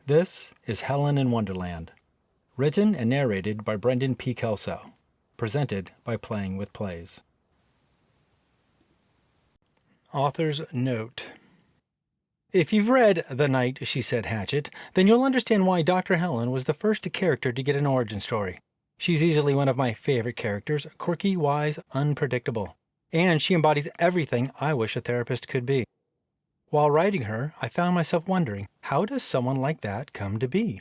This is Helen in Wonderland, written and narrated by Brendan P. Kelso, presented by Playing with Plays. Author's Note. If you've read The Night She Said Hatchet, then you'll understand why Dr. Helen was the first character to get an origin story. She's easily one of my favorite characters, quirky, wise, unpredictable. And she embodies everything I wish a therapist could be. While writing her, I found myself wondering, how does someone like that come to be?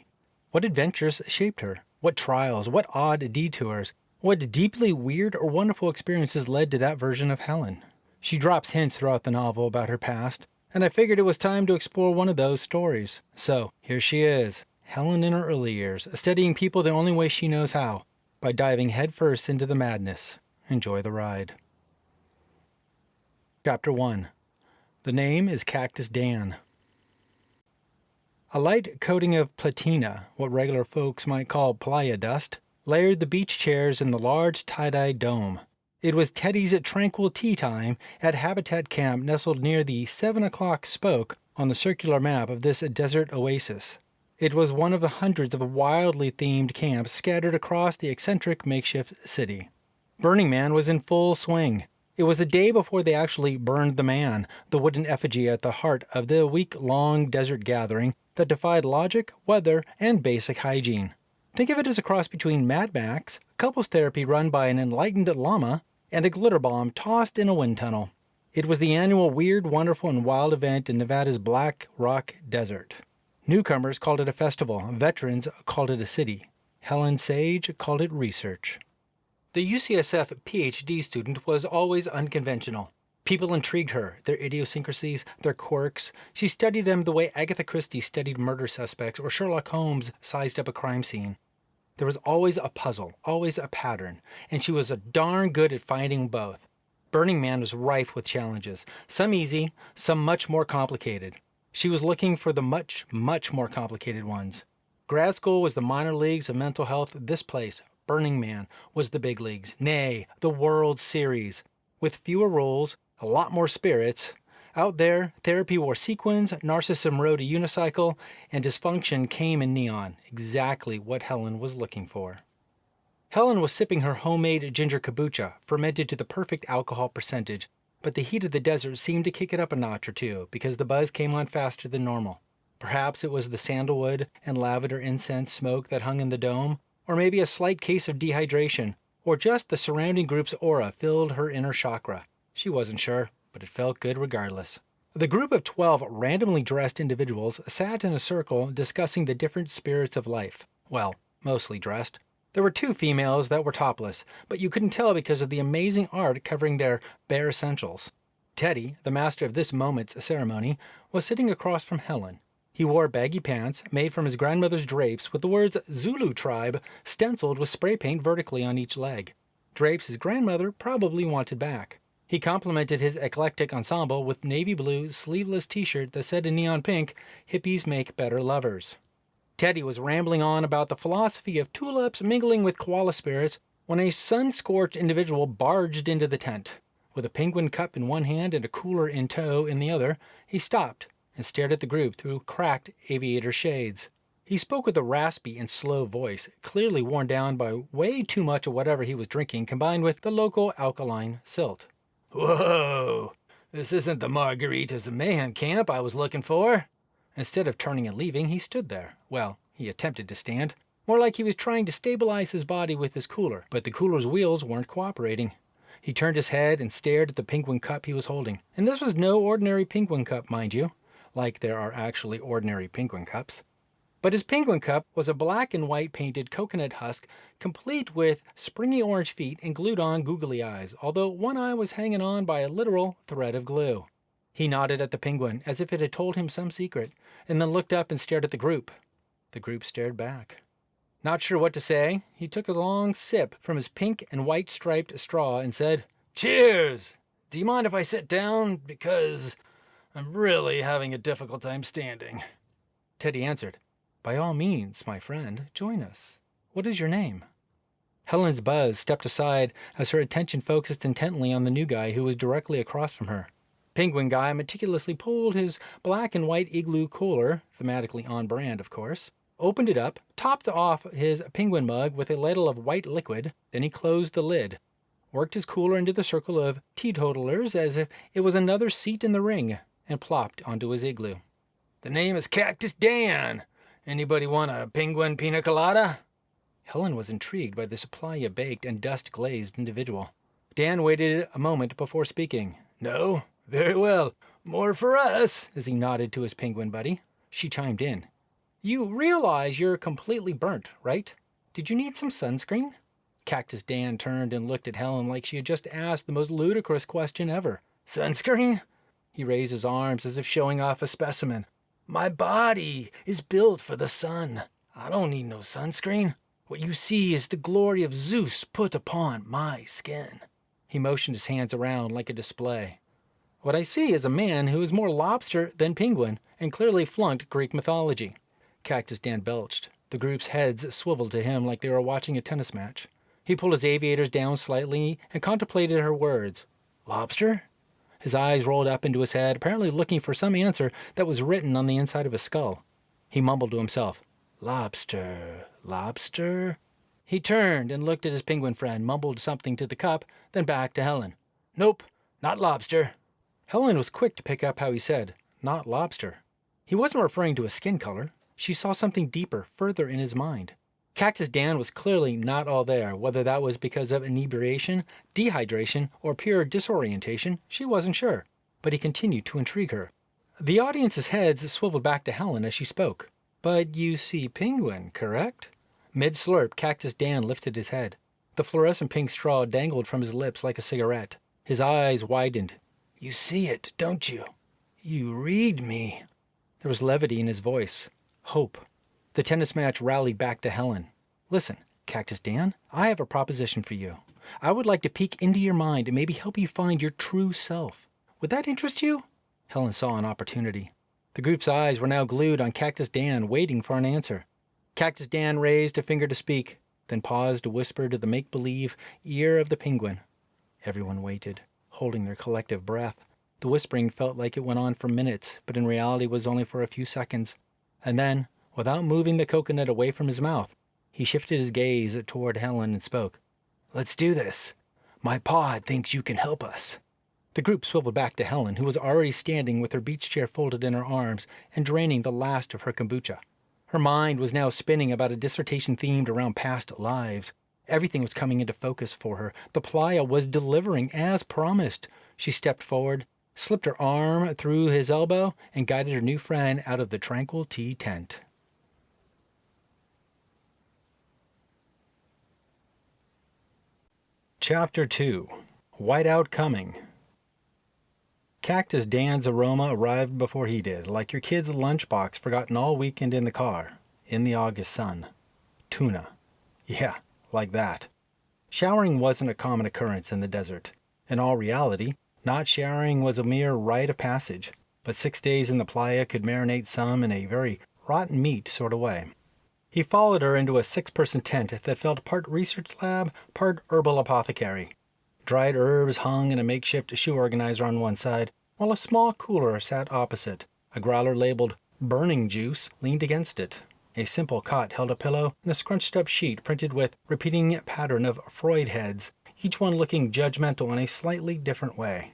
What adventures shaped her? What trials, what odd detours, what deeply weird or wonderful experiences led to that version of Helen? She drops hints throughout the novel about her past, and I figured it was time to explore one of those stories. So, here she is, Helen in her early years, studying people the only way she knows how, by diving headfirst into the madness. Enjoy the ride. Chapter 1. The name is Cactus Dan. A light coating of platina, what regular folks might call playa dust, layered the beach chairs in the large tie-dye dome. It was Teddy's tranquil tea time at Habitat Camp nestled near the 7 o'clock spoke on the circular map of this desert oasis. It was one of the hundreds of wildly themed camps scattered across the eccentric makeshift city. Burning Man was in full swing. It was the day before they actually burned the man, the wooden effigy at the heart of the week-long desert gathering that defied logic, weather, and basic hygiene. Think of it as a cross between Mad Max, couples therapy run by an enlightened llama, and a glitter bomb tossed in a wind tunnel. It was the annual Weird, Wonderful, and Wild event in Nevada's Black Rock Desert. Newcomers called it a festival, veterans called it a city. Helen Sage called it research. The UCSF PhD student was always unconventional. People intrigued her, their idiosyncrasies, their quirks. She studied them the way Agatha Christie studied murder suspects or Sherlock Holmes sized up a crime scene. There was always a puzzle, always a pattern, and she was darn good at finding both. Burning Man was rife with challenges, some easy, some much more complicated. She was looking for the much, much more complicated ones. Grad school was the minor leagues of mental health. This place, Burning Man, was the big leagues, nay, the World Series. With fewer rules, a lot more spirits. Out there, therapy wore sequins, narcissism rode a unicycle, and dysfunction came in neon, exactly what Helen was looking for. Helen was sipping her homemade ginger kombucha, fermented to the perfect alcohol percentage, but the heat of the desert seemed to kick it up a notch or two because the buzz came on faster than normal. Perhaps it was the sandalwood and lavender incense smoke that hung in the dome, or maybe a slight case of dehydration, or just the surrounding group's aura filled her inner chakra. She wasn't sure, but it felt good regardless. The group of 12 randomly dressed individuals sat in a circle discussing the different spirits of life. Well, mostly dressed. There were 2 females that were topless, but you couldn't tell because of the amazing art covering their bare essentials. Teddy, the master of this moment's ceremony, was sitting across from Helen. He wore baggy pants made from his grandmother's drapes with the words Zulu Tribe stenciled with spray paint vertically on each leg. Drapes his grandmother probably wanted back. He complimented his eclectic ensemble with navy blue sleeveless t-shirt that said in neon pink, "Hippies make better lovers." Teddy was rambling on about the philosophy of tulips mingling with koala spirits when a sun-scorched individual barged into the tent. With a penguin cup in one hand and a cooler in tow in the other, he stopped and stared at the group through cracked aviator shades. He spoke with a raspy and slow voice, clearly worn down by way too much of whatever he was drinking combined with the local alkaline silt. "Whoa! This isn't the Margaritas of Mayhem camp I was looking for." Instead of turning and leaving, he stood there. Well, he attempted to stand. More like he was trying to stabilize his body with his cooler, but the cooler's wheels weren't cooperating. He turned his head and stared at the penguin cup he was holding. And this was no ordinary penguin cup, mind you. Like there are actually ordinary penguin cups. But his penguin cup was a black and white painted coconut husk, complete with springy orange feet and glued-on googly eyes, although one eye was hanging on by a literal thread of glue. He nodded at the penguin, as if it had told him some secret, and then looked up and stared at the group. The group stared back. Not sure what to say, he took a long sip from his pink and white striped straw and said, "Cheers! Do you mind if I sit down? Because I'm really having a difficult time standing." Teddy answered, "By all means, my friend, join us. What is your name?" Helen's buzz stepped aside as her attention focused intently on the new guy who was directly across from her. Penguin guy meticulously pulled his black and white igloo cooler, thematically on brand, of course, opened it up, topped off his penguin mug with a ladle of white liquid, then he closed the lid, worked his cooler into the circle of teetotalers as if it was another seat in the ring, and plopped onto his igloo. "The name is Cactus Dan. Anybody want a penguin pina colada?" Helen was intrigued by this playa-baked and dust-glazed individual. Dan waited a moment before speaking. "No? Very well. More for us," as he nodded to his penguin buddy. She chimed in. "You realize you're completely burnt, right? Did you need some sunscreen?" Cactus Dan turned and looked at Helen like she had just asked the most ludicrous question ever. "Sunscreen?" He raised his arms as if showing off a specimen. "My body is built for the sun. I don't need no sunscreen. What you see is the glory of Zeus put upon my skin." He motioned his hands around like a display. "What I see is a man who is more lobster than penguin and clearly flunked Greek mythology." Cactus Dan belched. The group's heads swiveled to him like they were watching a tennis match. He pulled his aviators down slightly and contemplated her words. "Lobster?" His eyes rolled up into his head, apparently looking for some answer that was written on the inside of his skull. He mumbled to himself, "Lobster, lobster." He turned and looked at his penguin friend, mumbled something to the cup, then back to Helen. "Nope, not lobster." Helen was quick to pick up how he said, "not lobster." He wasn't referring to his skin color. She saw something deeper, further in his mind. Cactus Dan was clearly not all there. Whether that was because of inebriation, dehydration, or pure disorientation, she wasn't sure. But he continued to intrigue her. The audience's heads swiveled back to Helen as she spoke. "But you see penguin, correct?" Mid-slurp, Cactus Dan lifted his head. The fluorescent pink straw dangled from his lips like a cigarette. His eyes widened. "You see it, don't you? You read me." There was levity in his voice. Hope. The tennis match rallied back to Helen. "Listen, Cactus Dan, I have a proposition for you. I would like to peek into your mind and maybe help you find your true self. Would that interest you?" Helen saw an opportunity. The group's eyes were now glued on Cactus Dan, waiting for an answer. Cactus Dan raised a finger to speak, then paused to whisper to the make-believe ear of the penguin. Everyone waited, holding their collective breath. The whispering felt like it went on for minutes, but in reality was only for a few seconds. And then, without moving the coconut away from his mouth, he shifted his gaze toward Helen and spoke. "Let's do this. My pod thinks you can help us." The group swiveled back to Helen, who was already standing with her beach chair folded in her arms and draining the last of her kombucha. Her mind was now spinning about a dissertation themed around past lives. Everything was coming into focus for her. The playa was delivering as promised. She stepped forward, slipped her arm through his elbow, and guided her new friend out of the tranquil tea tent. Chapter 2. Whiteout Coming. Cactus Dan's aroma arrived before he did, like your kid's lunchbox forgotten all weekend in the car, in the August sun. Tuna. Yeah, like that. Showering wasn't a common occurrence in the desert. In all reality, not showering was a mere rite of passage, but 6 days in the playa could marinate some in a very rotten meat sort of way. He followed her into a 6-person tent that felt part research lab, part herbal apothecary. Dried herbs hung in a makeshift shoe organizer on one side, while a small cooler sat opposite. A growler labeled "Burning Juice" leaned against it. A simple cot held a pillow and a scrunched-up sheet printed with repeating pattern of Freud heads, each one looking judgmental in a slightly different way.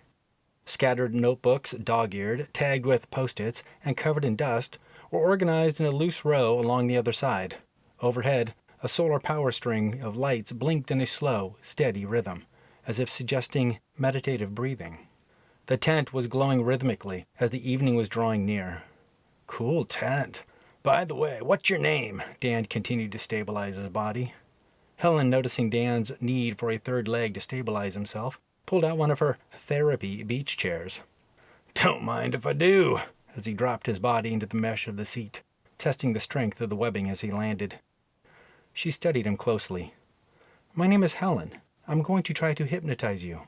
Scattered notebooks, dog-eared, tagged with post-its, and covered in dust, were organized in a loose row along the other side. Overhead, a solar power string of lights blinked in a slow, steady rhythm, as if suggesting meditative breathing. The tent was glowing rhythmically as the evening was drawing near. "Cool tent. By the way, what's your name?" Dan continued to stabilize his body. Helen, noticing Dan's need for a third leg to stabilize himself, pulled out one of her therapy beach chairs. "Don't mind if I do," as he dropped his body into the mesh of the seat, testing the strength of the webbing as he landed. She studied him closely. "My name is Helen. I'm going to try to hypnotize you."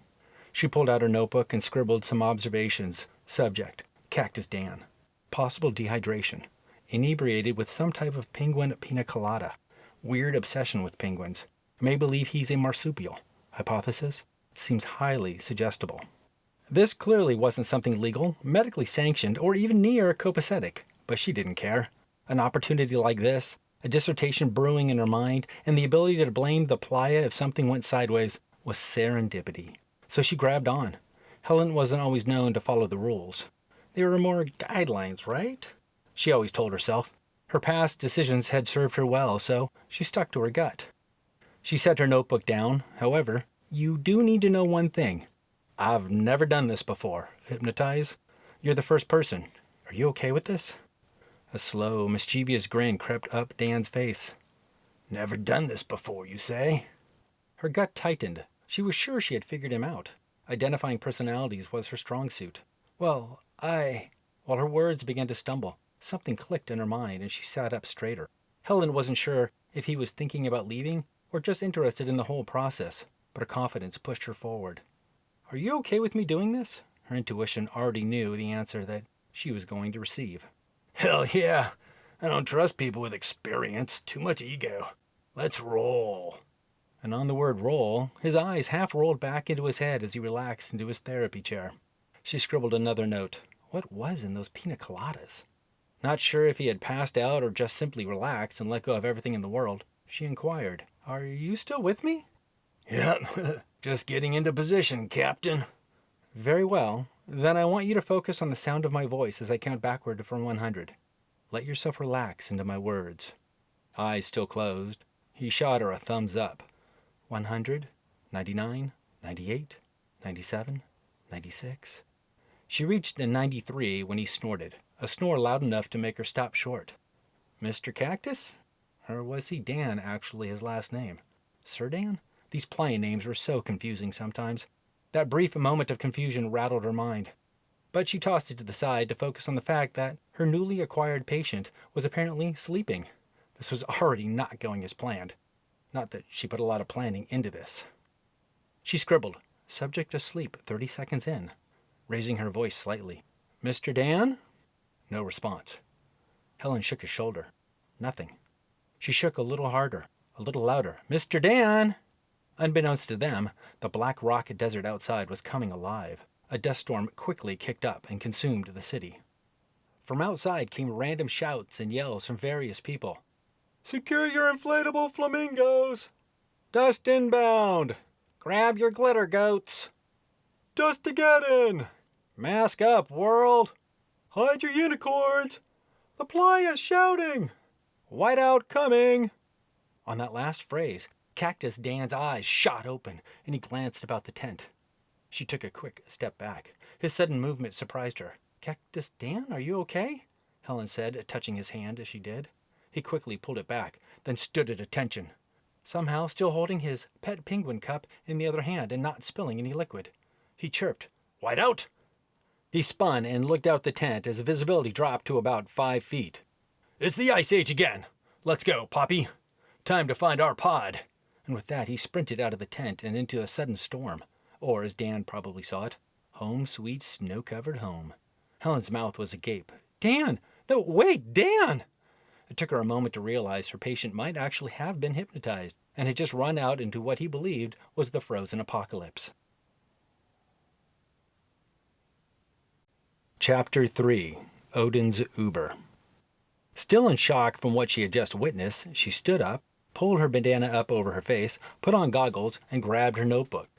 She pulled out her notebook and scribbled some observations. Subject: Cactus Dan. Possible dehydration. Inebriated with some type of penguin pina colada. Weird obsession with penguins. May believe he's a marsupial. Hypothesis: seems highly suggestible. This clearly wasn't something legal, medically sanctioned, or even near copacetic, but she didn't care. An opportunity like this, a dissertation brewing in her mind, and the ability to blame the playa if something went sideways was serendipity. So she grabbed on. Helen wasn't always known to follow the rules. There were more guidelines, right? She always told herself. Her past decisions had served her well, so she stuck to her gut. She set her notebook down. However, you do need to know one thing. I've never done this before. Hypnotize? You're the first person. Are you okay with this? A slow, mischievous grin crept up Dan's face. Never done this before, you say? Her gut tightened. She was sure she had figured him out. Identifying personalities was her strong suit. While her words began to stumble, something clicked in her mind and she sat up straighter. Helen wasn't sure if he was thinking about leaving or just interested in the whole process, but her confidence pushed her forward. Are you okay with me doing this? Her intuition already knew the answer that she was going to receive. Hell yeah. I don't trust people with experience. Too much ego. Let's roll. And on the word roll, his eyes half rolled back into his head as he relaxed into his therapy chair. She scribbled another note. What was in those pina coladas? Not sure if he had passed out or just simply relaxed and let go of everything in the world, she inquired, Are you still with me? Yep, just getting into position, Captain. Very well. Then I want you to focus on the sound of my voice as I count backward from 100. Let yourself relax into my words. Eyes still closed, he shot her a thumbs up. 100, 99, 98, 97, 96. She reached a 93 when he snorted, a snore loud enough to make her stop short. Mr. Cactus? Or was he Dan actually his last name? Sir Dan? These playa names were so confusing sometimes. That brief moment of confusion rattled her mind. But she tossed it to the side to focus on the fact that her newly acquired patient was apparently sleeping. This was already not going as planned. Not that she put a lot of planning into this. She scribbled, subject asleep 30 seconds in, raising her voice slightly. Mr. Dan? No response. Helen shook his shoulder. Nothing. She shook a little harder, a little louder. Mr. Dan! Unbeknownst to them, the black rock desert outside was coming alive. A dust storm quickly kicked up and consumed the city. From outside came random shouts and yells from various people. Secure your inflatable flamingos! Dust inbound! Grab your glitter goats! Dust to get in! Mask up, world! Hide your unicorns! The playa's shouting! Whiteout coming! On that last phrase, Cactus Dan's eyes shot open, and he glanced about the tent. She took a quick step back. His sudden movement surprised her. Cactus Dan, are you okay? Helen said, touching his hand as she did. He quickly pulled it back, then stood at attention, somehow still holding his pet penguin cup in the other hand and not spilling any liquid. He chirped, Whiteout! He spun and looked out the tent as visibility dropped to about 5 feet. It's the Ice Age again. Let's go, Poppy. Time to find our pod. And with that, he sprinted out of the tent and into a sudden storm. Or, as Dan probably saw it, home sweet snow-covered home. Helen's mouth was agape. Dan! No, wait, Dan! It took her a moment to realize her patient might actually have been hypnotized and had just run out into what he believed was the frozen apocalypse. Chapter 3. Odin's Uber. Still in shock from what she had just witnessed, she stood up, pulled her bandana up over her face, put on goggles, and grabbed her notebook.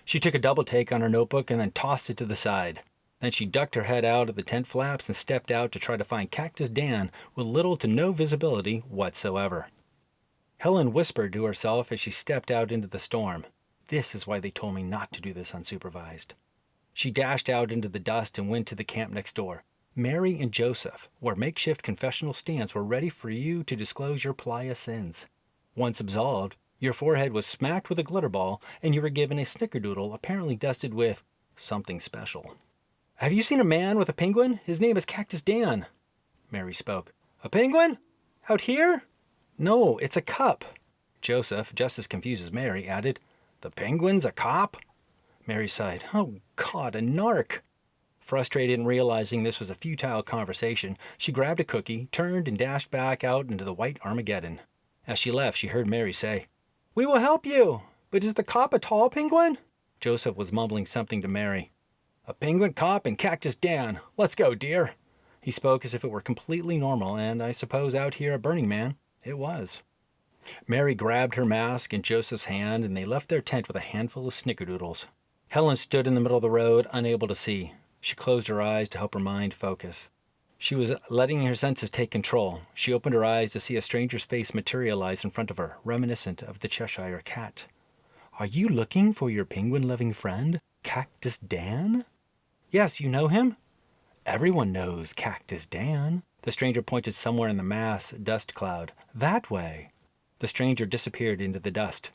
She took a double take on her notebook and then tossed it to the side. Then she ducked her head out of the tent flaps and stepped out to try to find Cactus Dan with little to no visibility whatsoever. Helen whispered to herself as she stepped out into the storm. This is why they told me not to do this unsupervised. She dashed out into the dust and went to the camp next door. Mary and Joseph, where makeshift confessional stands were ready for you to disclose your playa sins. Once absolved, your forehead was smacked with a glitter ball and you were given a snickerdoodle apparently dusted with something special. Have you seen a man with a penguin? His name is Cactus Dan. Mary spoke. A penguin? Out here? No, it's a cup. Joseph, just as confused as Mary, added, The penguin's a cop? Mary sighed. Oh, God, a narc. Frustrated and realizing this was a futile conversation, she grabbed a cookie, turned, and dashed back out into the white Armageddon. As she left, she heard Mary say, We will help you, but is the cop a tall penguin? Joseph was mumbling something to Mary. A penguin cop and Cactus Dan. Let's go, dear. He spoke as if it were completely normal, and I suppose out here at Burning Man, it was. Mary grabbed her mask and Joseph's hand, and they left their tent with a handful of snickerdoodles. Helen stood in the middle of the road, unable to see. She closed her eyes to help her mind focus. She was letting her senses take control. She opened her eyes to see a stranger's face materialize in front of her, reminiscent of the Cheshire Cat. Are you looking for your penguin-loving friend, Cactus Dan? Yes, you know him? Everyone knows Cactus Dan. The stranger pointed somewhere in the mass dust cloud. That way. The stranger disappeared into the dust.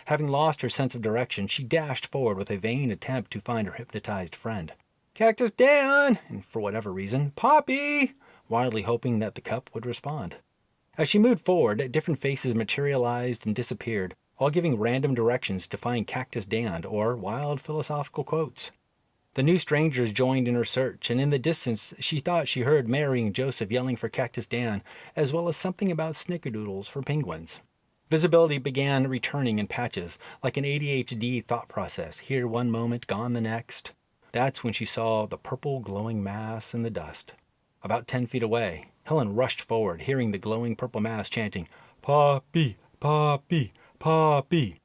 Having lost her sense of direction, she dashed forward with a vain attempt to find her hypnotized friend. Cactus Dan! And for whatever reason, Poppy! Wildly hoping that the cup would respond. As she moved forward, different faces materialized and disappeared, all giving random directions to find Cactus Dan or wild philosophical quotes. The new strangers joined in her search, and in the distance she thought she heard Mary and Joseph yelling for Cactus Dan, as well as something about snickerdoodles for penguins. Visibility began returning in patches, like an ADHD thought process, here one moment, gone the next. That's when she saw the purple glowing mass in the dust. About 10 feet away, Helen rushed forward, hearing the glowing purple mass chanting, Poppy, Poppy, Poppy.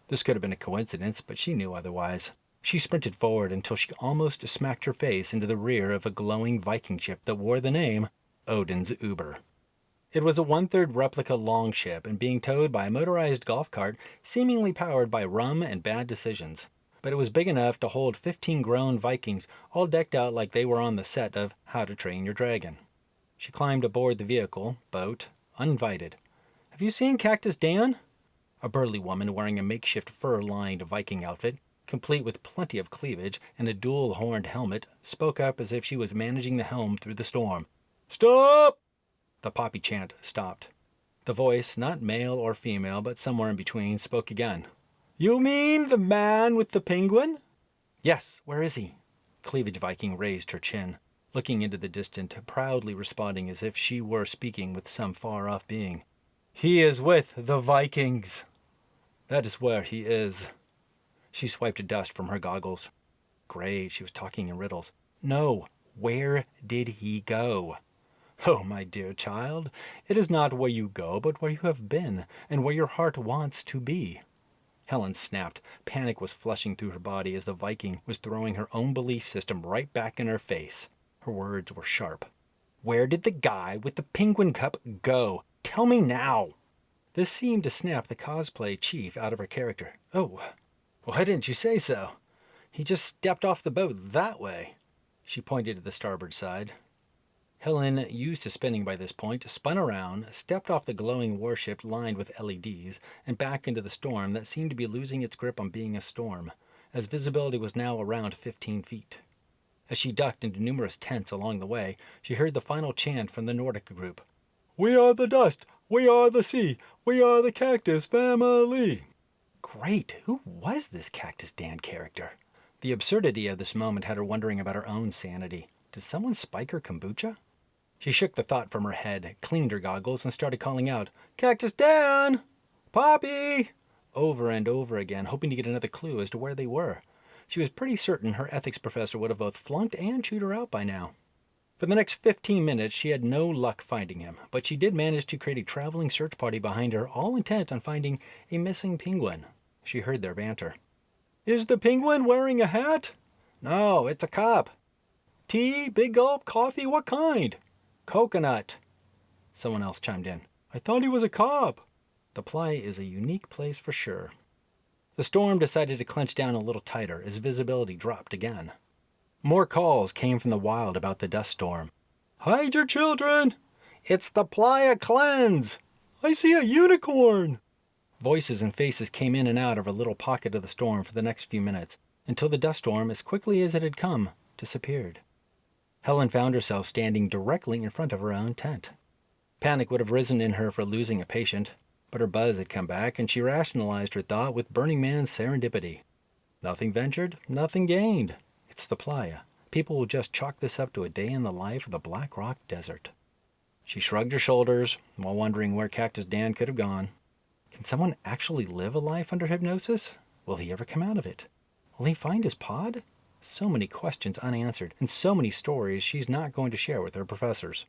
This could have been a coincidence, but she knew otherwise. She sprinted forward until she almost smacked her face into the rear of a glowing Viking ship that wore the name Odin's Uber. It was a one-third replica longship and being towed by a motorized golf cart seemingly powered by rum and bad decisions. But it was big enough to hold 15 grown Vikings, all decked out like they were on the set of How to Train Your Dragon. She climbed aboard the vehicle, boat, uninvited. Have you seen Cactus Dan? A burly woman wearing a makeshift fur-lined Viking outfit, complete with plenty of cleavage and a dual-horned helmet, spoke up as if she was managing the helm through the storm. Stop! The poppy chant stopped. The voice, not male or female, but somewhere in between, spoke again. You mean the man with the penguin? Yes, where is he? Cleavage Viking raised her chin, looking into the distant, proudly responding as if she were speaking with some far-off being. He is with the Vikings. That is where he is. She swiped dust from her goggles. Great, she was talking in riddles. No, where did he go? Oh, my dear child, it is not where you go, but where you have been, and where your heart wants to be. Helen snapped. Panic was flushing through her body as the Viking was throwing her own belief system right back in her face. Her words were sharp. Where did the guy with the penguin cup go? Tell me now! This seemed to snap the cosplay chief out of her character. Oh, why didn't you say so? He just stepped off the boat that way. She pointed to the starboard side. Helen, used to spinning by this point, spun around, stepped off the glowing warship lined with LEDs, and back into the storm that seemed to be losing its grip on being a storm, as visibility was now around 15 feet. As she ducked into numerous tents along the way, she heard the final chant from the Nordic group. We are the dust, we are the sea, we are the Cactus family. Great, who was this Cactus Dan character? The absurdity of this moment had her wondering about her own sanity. Did someone spike her kombucha? She shook the thought from her head, cleaned her goggles, and started calling out, Cactus Dan! Poppy! Over and over again, hoping to get another clue as to where they were. She was pretty certain her ethics professor would have both flunked and chewed her out by now. For the next 15 minutes, she had no luck finding him, but she did manage to create a traveling search party behind her, all intent on finding a missing penguin. She heard their banter. Is the penguin wearing a hat? No, it's a cup. Tea, big gulp, coffee, what kind? Coconut. Someone else chimed in. I thought he was a cop. The playa is a unique place for sure. The storm decided to clench down a little tighter as visibility dropped again. More calls came from the wild about the dust storm. Hide your children! It's the playa cleanse! I see a unicorn! Voices and faces came in and out of a little pocket of the storm for the next few minutes, until the dust storm, as quickly as it had come, disappeared. Helen found herself standing directly in front of her own tent. Panic would have risen in her for losing a patient, but her buzz had come back, and she rationalized her thought with Burning Man's serendipity. Nothing ventured, nothing gained. It's the playa. People will just chalk this up to a day in the life of the Black Rock Desert. She shrugged her shoulders while wondering where Cactus Dan could have gone. Can someone actually live a life under hypnosis? Will he ever come out of it? Will he find his pod? So many questions unanswered, and so many stories she's not going to share with her professors.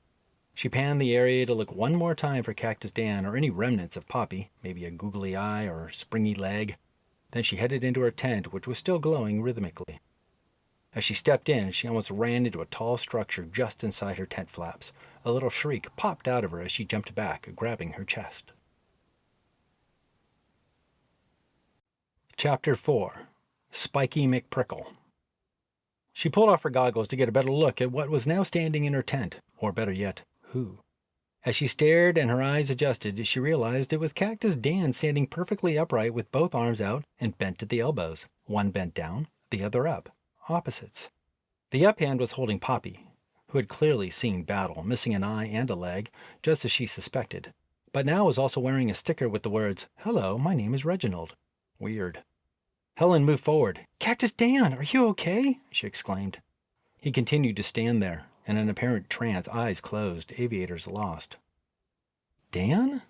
She panned the area to look one more time for Cactus Dan or any remnants of Poppy, maybe a googly eye or springy leg. Then she headed into her tent, which was still glowing rhythmically. As she stepped in, she almost ran into a tall structure just inside her tent flaps. A little shriek popped out of her as she jumped back, grabbing her chest. Chapter 4. Spikey McPrickle. She pulled off her goggles to get a better look at what was now standing in her tent, or better yet, who. As she stared and her eyes adjusted, she realized it was Cactus Dan standing perfectly upright with both arms out and bent at the elbows, one bent down, the other up, opposites. The up hand was holding Poppy, who had clearly seen battle, missing an eye and a leg, just as she suspected, but now was also wearing a sticker with the words, "Hello, my name is Reginald." Weird. Helen moved forward. "Cactus Dan, are you okay?" she exclaimed. He continued to stand there, in an apparent trance, eyes closed, aviators lost. Dan?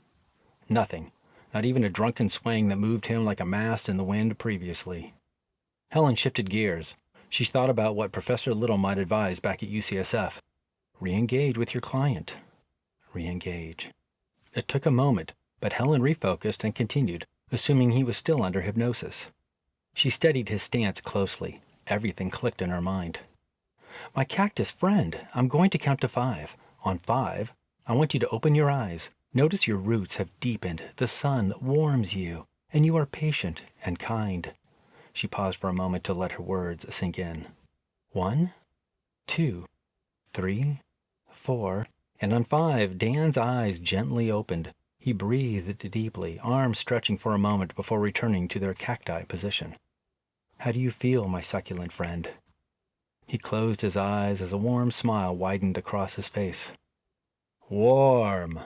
Nothing. Not even a drunken swaying that moved him like a mast in the wind previously. Helen shifted gears. She thought about what Professor Little might advise back at UCSF. Re-engage with your client. Re-engage. It took a moment, but Helen refocused and continued, assuming he was still under hypnosis. She studied his stance closely. Everything clicked in her mind. "My cactus friend, I'm going to count to 5. On 5, I want you to open your eyes. Notice your roots have deepened. The sun warms you, and you are patient and kind." She paused for a moment to let her words sink in. 1, 2, 3, 4, and on 5, Dan's eyes gently opened. He breathed deeply, arms stretching for a moment before returning to their cacti position. "How do you feel, my succulent friend?" He closed his eyes as a warm smile widened across his face. "Warm.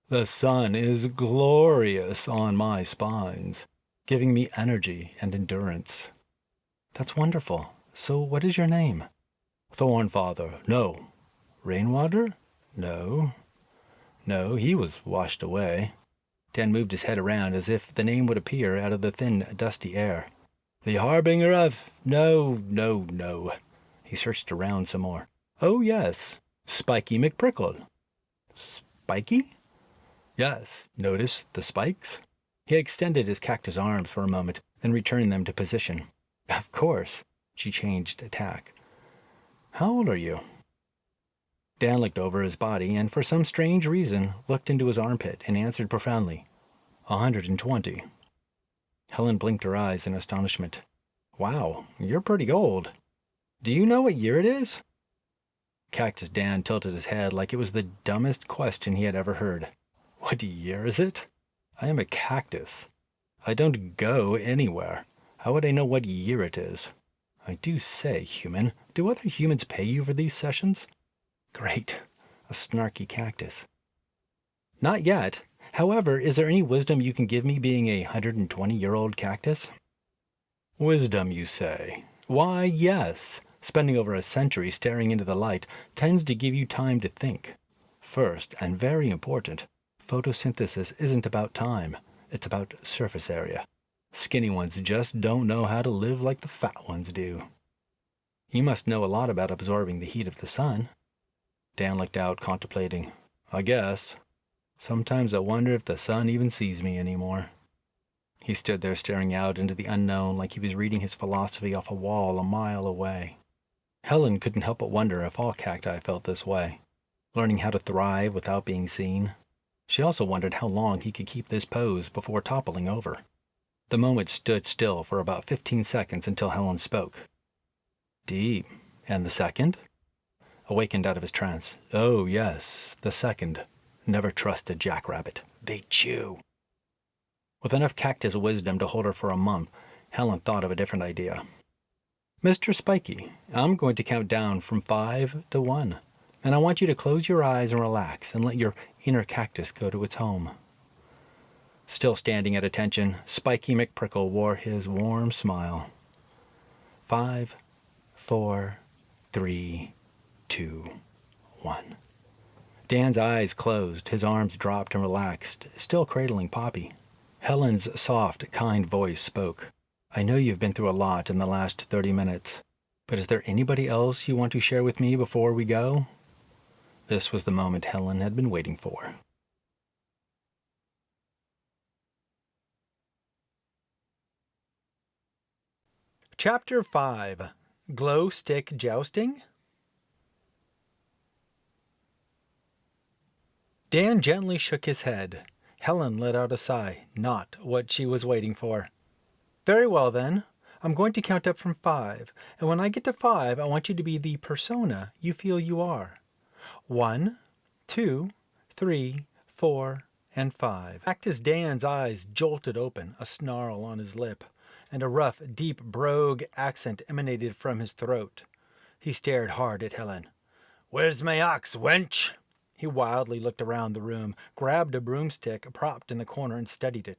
The sun is glorious on my spines, giving me energy and endurance." "That's wonderful. So what is your name?" "Thornfather. No. Rainwater? No. No, he was washed away." Dan moved his head around as if the name would appear out of the thin, dusty air. "The harbinger of... No. He searched around some more. "Oh, yes. Spikey McPrickle." "Spikey?" "Yes. Notice the spikes?" He extended his cactus arms for a moment, then returned them to position. "Of course." She changed tack. "How old are you?" Dan looked over his body and, for some strange reason, looked into his armpit and answered profoundly, 120. Helen blinked her eyes in astonishment. "Wow, you're pretty old. Do you know what year it is?" Cactus Dan tilted his head like it was the dumbest question he had ever heard. "What year is it? I am a cactus. I don't go anywhere. How would I know what year it is? I do say, human, do other humans pay you for these sessions?" Great. A snarky cactus. "Not yet. However, is there any wisdom you can give me being a 120-year-old cactus?" "Wisdom, you say? Why, yes. Spending over a century staring into the light tends to give you time to think. First, and very important, photosynthesis isn't about time. It's about surface area. Skinny ones just don't know how to live like the fat ones do." "You must know a lot about absorbing the heat of the sun." Dan looked out, contemplating. "I guess. Sometimes I wonder if the sun even sees me anymore." He stood there staring out into the unknown like he was reading his philosophy off a wall a mile away. Helen couldn't help but wonder if all cacti felt this way, learning how to thrive without being seen. She also wondered how long he could keep this pose before toppling over. The moment stood still for about 15 seconds until Helen spoke. "Deep. And the second?" Awakened out of his trance. "Oh, yes, the second. Never trust a jackrabbit. They chew." With enough cactus wisdom to hold her for a month, Helen thought of a different idea. "Mr. Spikey, I'm going to count down from 5 to 1, and I want you to close your eyes and relax and let your inner cactus go to its home." Still standing at attention, Spikey McPrickle wore his warm smile. 5, 4, 3, 2, 1. Dan's eyes closed, his arms dropped and relaxed, still cradling Poppy. Helen's soft, kind voice spoke. "I know you've been through a lot in the last 30 minutes. But is there anybody else you want to share with me before we go? This was the moment Helen had been waiting for. Chapter 5. Glow Stick Jousting? Dan gently shook his head. Helen let out a sigh, not what she was waiting for. Very well, then. I'm going to count up from 5, and when I get to 5, I want you to be the persona you feel you are. 1, 2, 3, 4, and 5. Cactus Dan's eyes jolted open, a snarl on his lip, and a rough, deep brogue accent emanated from his throat. He stared hard at Helen. "Where's my axe, wench?" He wildly looked around the room, grabbed a broomstick propped in the corner, and studied it.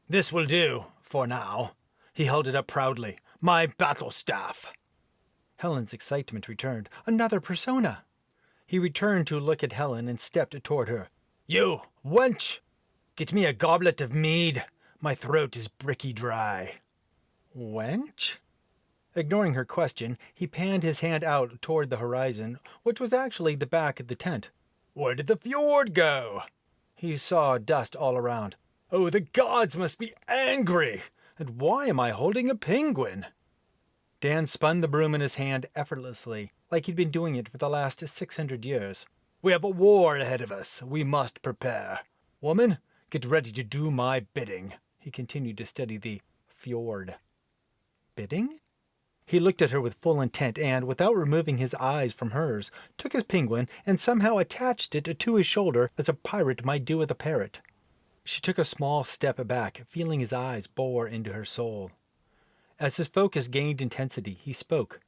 "This will do, for now." He held it up proudly. "My battle staff." Helen's excitement returned. Another persona! He returned to look at Helen and stepped toward her. "You, wench! Get me a goblet of mead. My throat is bricky dry." "Wench?" Ignoring her question, he panned his hand out toward the horizon, which was actually the back of the tent. "Where did the fjord go?" He saw dust all around. "Oh, the gods must be angry! And why am I holding a penguin?" Dan spun the broom in his hand effortlessly, like he'd been doing it for the last 600 years. "We have a war ahead of us. We must prepare. Woman, get ready to do my bidding." He continued to study the fjord. Bidding? He looked at her with full intent and, without removing his eyes from hers, took his penguin and somehow attached it to his shoulder as a pirate might do with a parrot. She took a small step back, feeling his eyes bore into her soul. As his focus gained intensity, he spoke.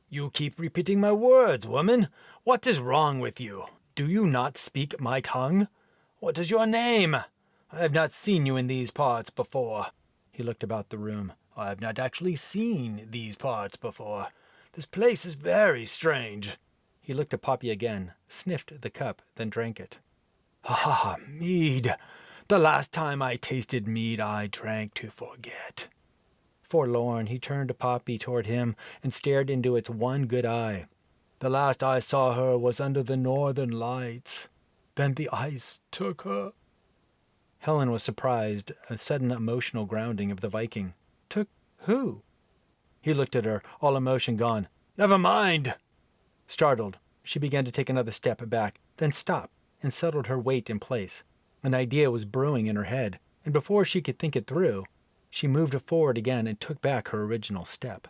"You keep repeating my words, woman. What is wrong with you? Do you not speak my tongue? What is your name? I have not seen you in these parts before." He looked about the room. "I have not actually seen these parts before. This place is very strange." He looked at Poppy again, sniffed the cup, then drank it. "Ah, mead. The last time I tasted mead, I drank to forget." Forlorn, he turned Poppy toward him and stared into its one good eye. "The last I saw her was under the northern lights. Then the ice took her." Helen was surprised, a sudden emotional grounding of the Viking. "Took who?" He looked at her, all emotion gone. "Never mind." Startled, she began to take another step back, then stopped and settled her weight in place. An idea was brewing in her head, and before she could think it through, she moved forward again and took back her original step.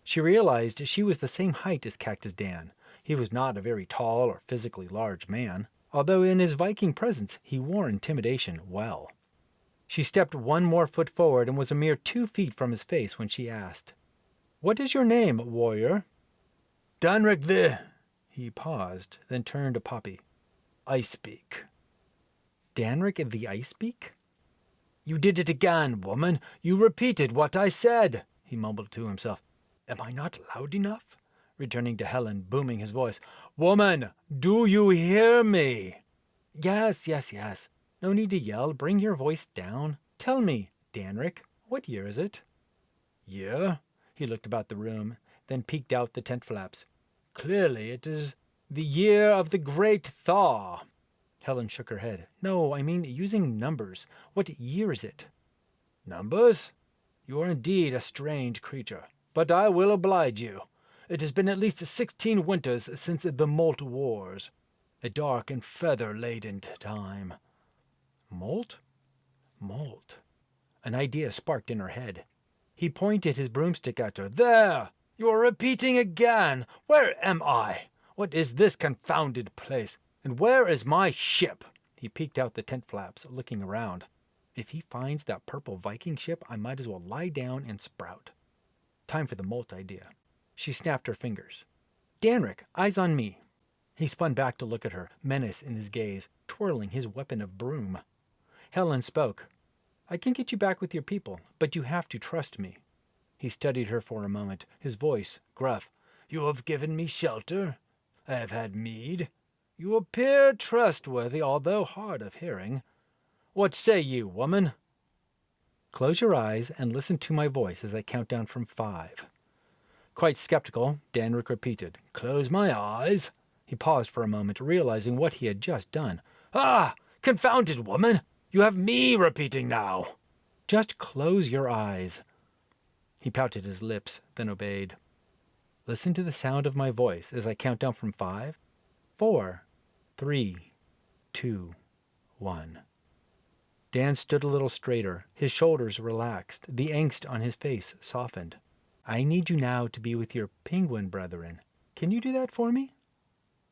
She realized she was the same height as Cactus Dan. He was not a very tall or physically large man, although in his Viking presence he wore intimidation well. She stepped one more foot forward and was a mere 2 feet from his face when she asked, "What is your name, warrior?" "Danrik the—" He paused, then turned to Poppy. "I speak." "Danrik the Icebeak?" "You did it again, woman. You repeated what I said," he mumbled to himself. "Am I not loud enough?" Returning to Helen, booming his voice. "Woman, do you hear me?" Yes. No need to yell. Bring your voice down. Tell me, Danrik, what year is it?" "Year?" He looked about the room, then peeked out the tent flaps. "Clearly it is the year of the great thaw." Helen shook her head. "No, I mean using numbers. What year is it?" "Numbers? You are indeed a strange creature, but I will oblige you. It has been at least 16 winters since the Molt Wars. A dark and feather-laden time." Molt? Molt. An idea sparked in her head. He pointed his broomstick at her. "There! You are repeating again! Where am I? What is this confounded place? And where is my ship?" He peeked out the tent flaps, looking around. If he finds that purple Viking ship, I might as well lie down and sprout. Time for the molt idea. She snapped her fingers. "Danrik, eyes on me." He spun back to look at her, menace in his gaze, twirling his weapon of broom. Helen spoke. "I can get you back with your people, but you have to trust me." He studied her for a moment, his voice gruff. "You have given me shelter. I have had mead. You appear trustworthy, although hard of hearing. What say you, woman?" "Close your eyes and listen to my voice as I count down from 5. Quite skeptical, Danrick repeated, "Close my eyes." He paused for a moment, realizing what he had just done. "Ah! Confounded woman! You have me repeating now!" "Just close your eyes." He pouted his lips, then obeyed. "Listen to the sound of my voice as I count down from 5, 4, 3, 2, 1. Dan stood a little straighter, his shoulders relaxed, the angst on his face softened. "I need you now to be with your penguin brethren. Can you do that for me?"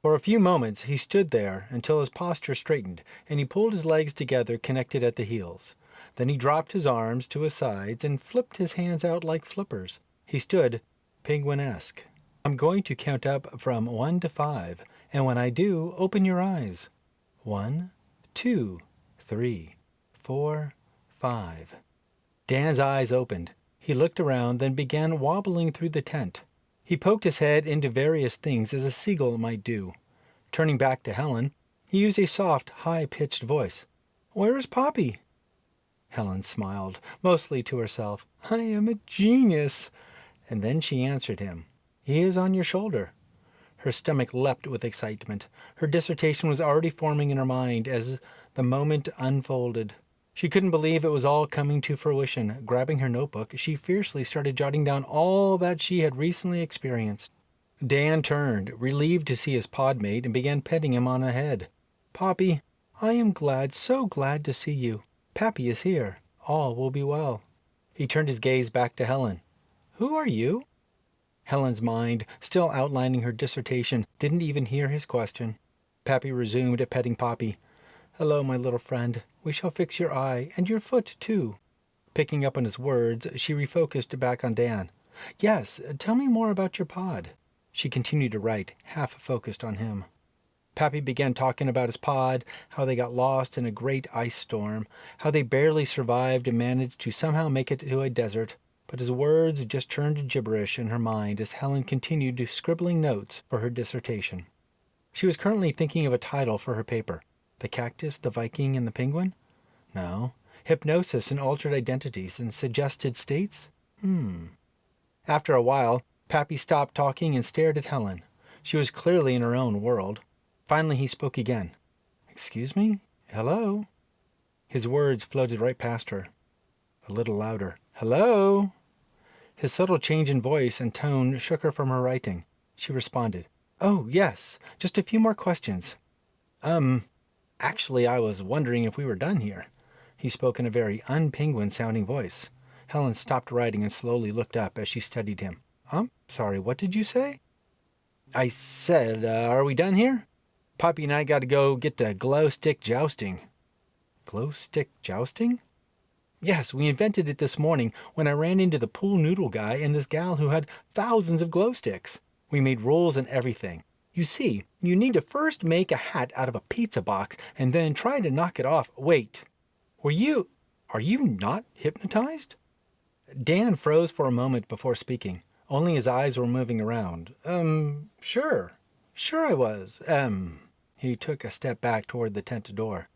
For a few moments he stood there until his posture straightened, and he pulled his legs together, connected at the heels. Then he dropped his arms to his sides and flipped his hands out like flippers. He stood penguin-esque. "I'm going to count up from 1 to 5, and when I do, open your eyes. 1, 2, 3, 4, 5. Dan's eyes opened. He looked around, then began wobbling through the tent. He poked his head into various things as a seagull might do. Turning back to Helen, he used a soft, high-pitched voice. "Where is Poppy?" Helen smiled, mostly to herself. "I am a genius." And then she answered him. "He is on your shoulder." Her stomach leapt with excitement. Her dissertation was already forming in her mind as the moment unfolded. She couldn't believe it was all coming to fruition. Grabbing her notebook, she fiercely started jotting down all that she had recently experienced. Dan turned, relieved to see his podmate, and began petting him on the head. "Poppy, I am glad, so glad to see you. Pappy is here. All will be well." He turned his gaze back to Helen. "Who are you?" Helen's mind, still outlining her dissertation, didn't even hear his question. Pappy resumed petting Poppy. "Hello, my little friend. We shall fix your eye, and your foot, too." Picking up on his words, she refocused back on Dan. "Yes, tell me more about your pod." She continued to write, half focused on him. Pappy began talking about his pod, how they got lost in a great ice storm, how they barely survived and managed to somehow make it to a desert, but his words just turned to gibberish in her mind as Helen continued to scribbling notes for her dissertation. She was currently thinking of a title for her paper. The Cactus, the Viking, and the Penguin? No. Hypnosis and Altered Identities and Suggested States? After a while, Pappy stopped talking and stared at Helen. She was clearly in her own world. Finally he spoke again. "Excuse me? Hello?" His words floated right past her. A little louder. "Hello?" His subtle change in voice and tone shook her from her writing. She responded. "Oh, yes. Just a few more questions." Actually, I was wondering if we were done here." He spoke in a very un-penguin-sounding voice. Helen stopped writing and slowly looked up as she studied him. Sorry, what did you say?" "I said, are we done here? Poppy and I got to go get the glow-stick jousting." "Glow-stick jousting?" "Yes, we invented it this morning when I ran into the pool noodle guy and this gal who had thousands of glow sticks. We made rules and everything. You see, you need to first make a hat out of a pizza box and then try to knock it off. Wait, are you not hypnotized?" Dan froze for a moment before speaking. Only his eyes were moving around. Sure I was. He took a step back toward the tent door.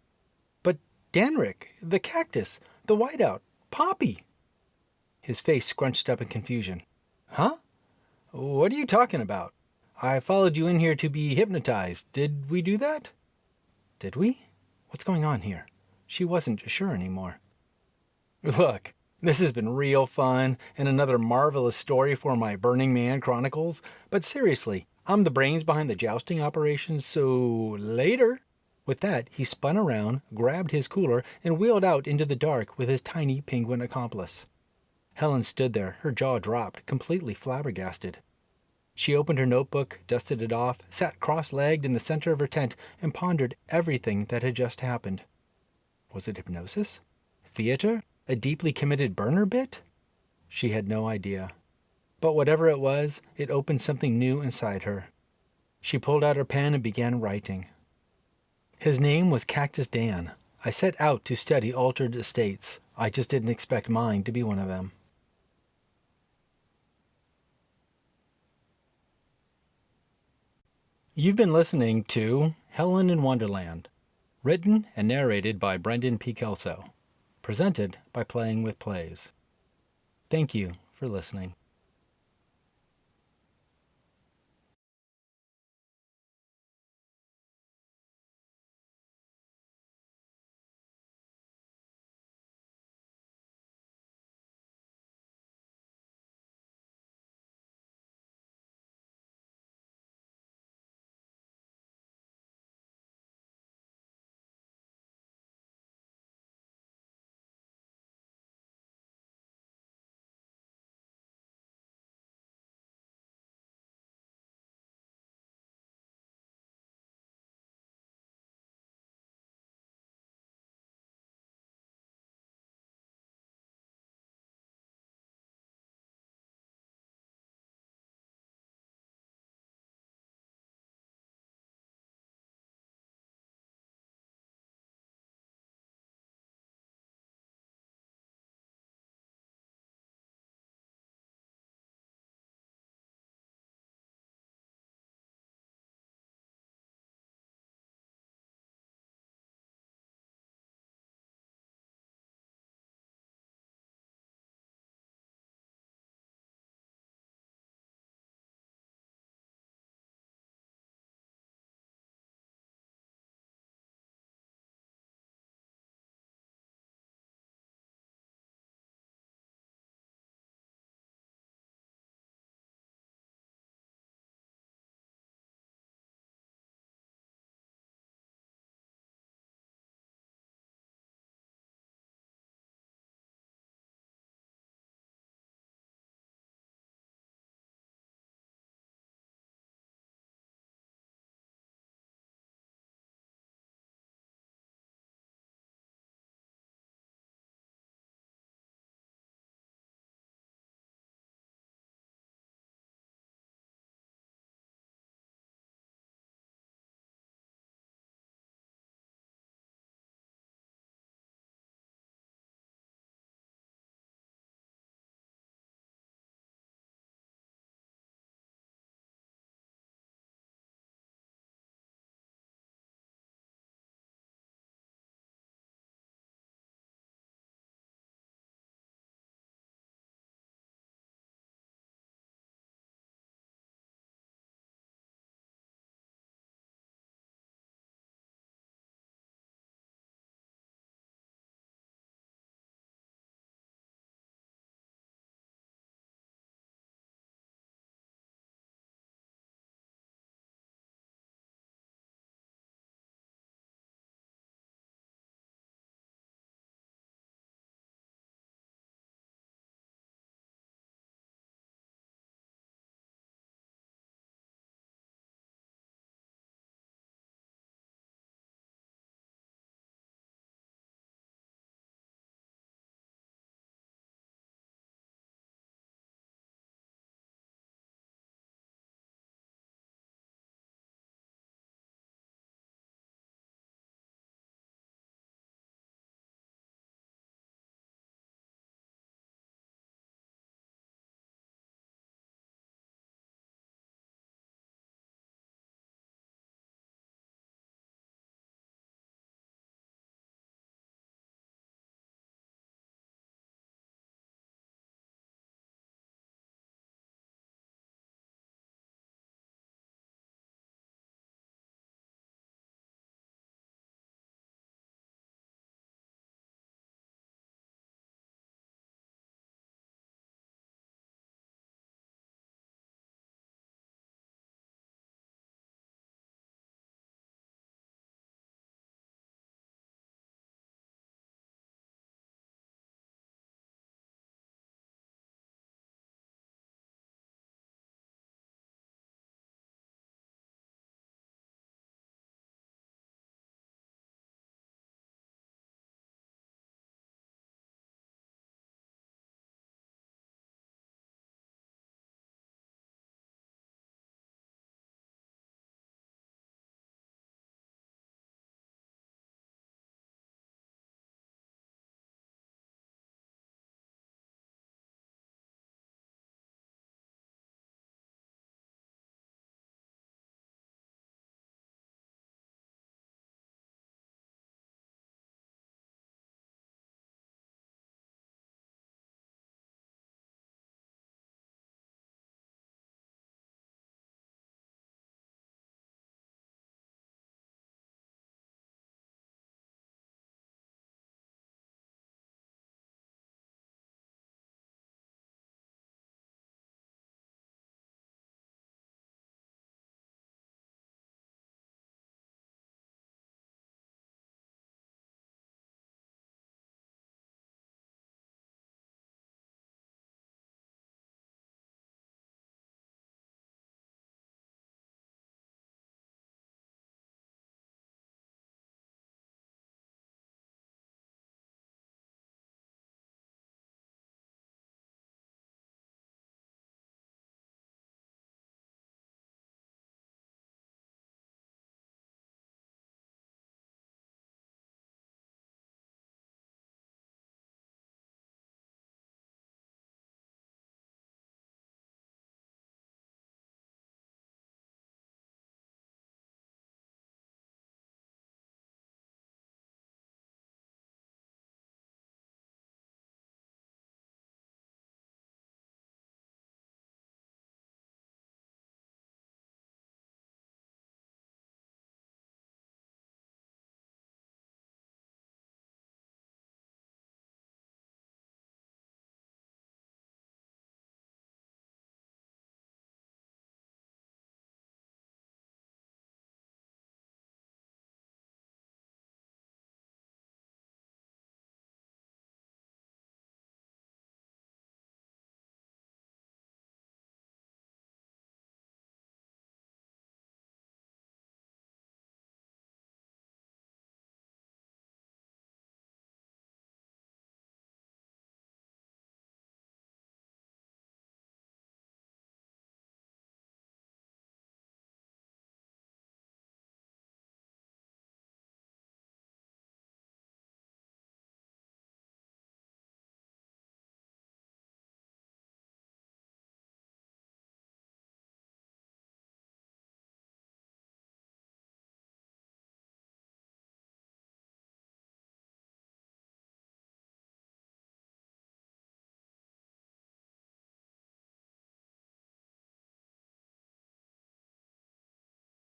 "But Danrick, the cactus, the whiteout, Poppy." His face scrunched up in confusion. "Huh? What are you talking about? I followed you in here to be hypnotized. Did we do that?" "Did we? What's going on here?" She wasn't sure anymore. "Look, this has been real fun and another marvelous story for my Burning Man Chronicles. But seriously, I'm the brains behind the jousting operations, so later." With that, he spun around, grabbed his cooler, and wheeled out into the dark with his tiny penguin accomplice. Helen stood there, her jaw dropped, completely flabbergasted. She opened her notebook, dusted it off, sat cross-legged in the center of her tent, and pondered everything that had just happened. Was it hypnosis? Theater? A deeply committed burner bit? She had no idea. But whatever it was, it opened something new inside her. She pulled out her pen and began writing. "His name was Cactus Dan. I set out to study altered states. I just didn't expect mine to be one of them." You've been listening to Helen in Wonderland, written and narrated by Brendan P. Kelso, presented by Playing with Plays. Thank you for listening.